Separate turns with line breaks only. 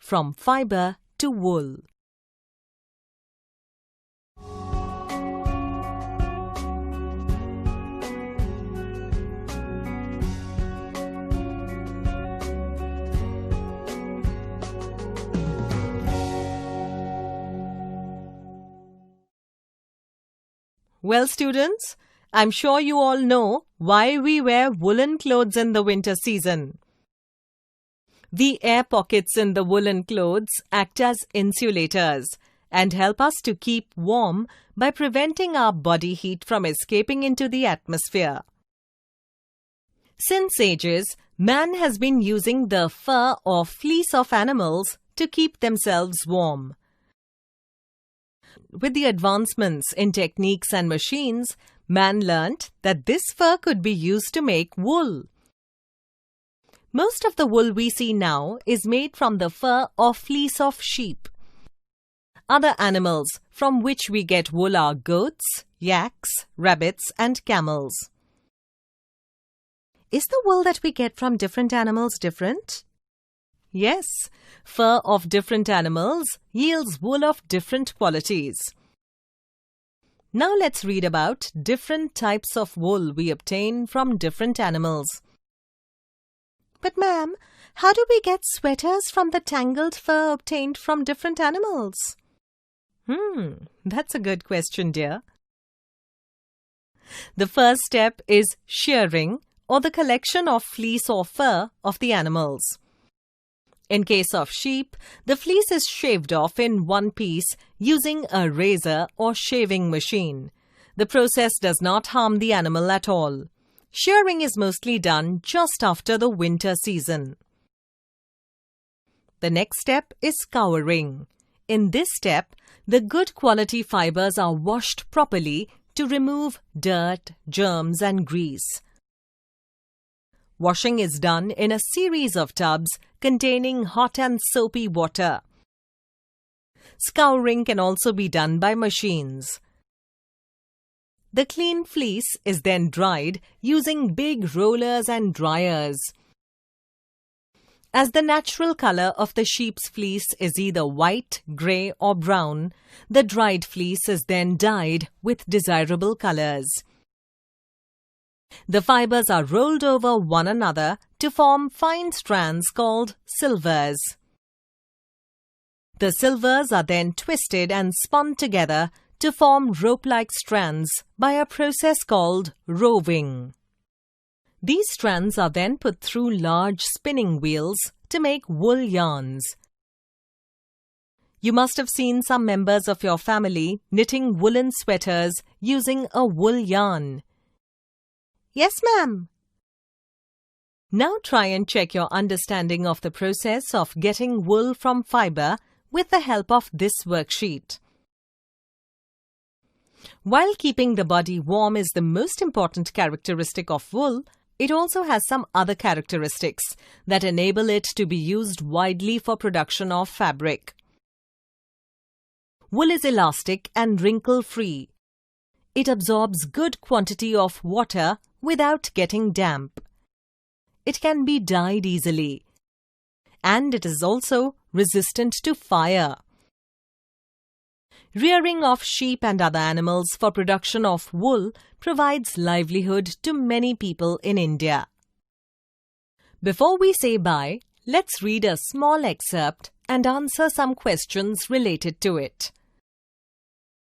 from fibre to wool. Well, students, I'm sure you all know why we wear woolen clothes in the winter season. The air pockets in the woolen clothes act as insulators and help us to keep warm by preventing our body heat from escaping into the atmosphere. Since ages, man has been using the fur or fleece of animals to keep themselves warm. With the advancements in techniques and machines, man learnt that this fur could be used to make wool. Most of the wool we see now is made from the fur or fleece of sheep. Other animals from which we get wool are goats, yaks, rabbits, and camels. Is the wool that we get from different animals different? Yes, fur of different animals yields wool of different qualities. Now let's read about different types of wool we obtain from different animals. But ma'am, how do we get sweaters from the tangled fur obtained from different animals? That's a good question, dear. The first step is shearing, or the collection of fleece or fur of the animals. In case of sheep, the fleece is shaved off in one piece using a razor or shaving machine. The process does not harm the animal at all. Shearing is mostly done just after the winter season. The next step is scouring. In this step, the good quality fibers are washed properly to remove dirt, germs, and grease. Washing is done in a series of tubs containing hot and soapy water. Scouring can also be done by machines. The clean fleece is then dried using big rollers and dryers. As the natural color of the sheep's fleece is either white, grey or brown, the dried fleece is then dyed with desirable colors. The fibers are rolled over one another to form fine strands called silvers. The silvers are then twisted and spun together to form rope-like strands by a process called roving. These strands are then put through large spinning wheels to make wool yarns. You must have seen some members of your family knitting woolen sweaters using a wool yarn. Yes, ma'am. Now try and check your understanding of the process of getting wool from fibre with the help of this worksheet. While keeping the body warm is the most important characteristic of wool, it also has some other characteristics that enable it to be used widely for production of fabric. Wool is elastic and wrinkle-free. It absorbs good quantity of water without getting damp. It can be dyed easily. And it is also resistant to fire. Rearing of sheep and other animals for production of wool provides livelihood to many people in India. Before we say bye, let's read a small excerpt and answer some questions related to it.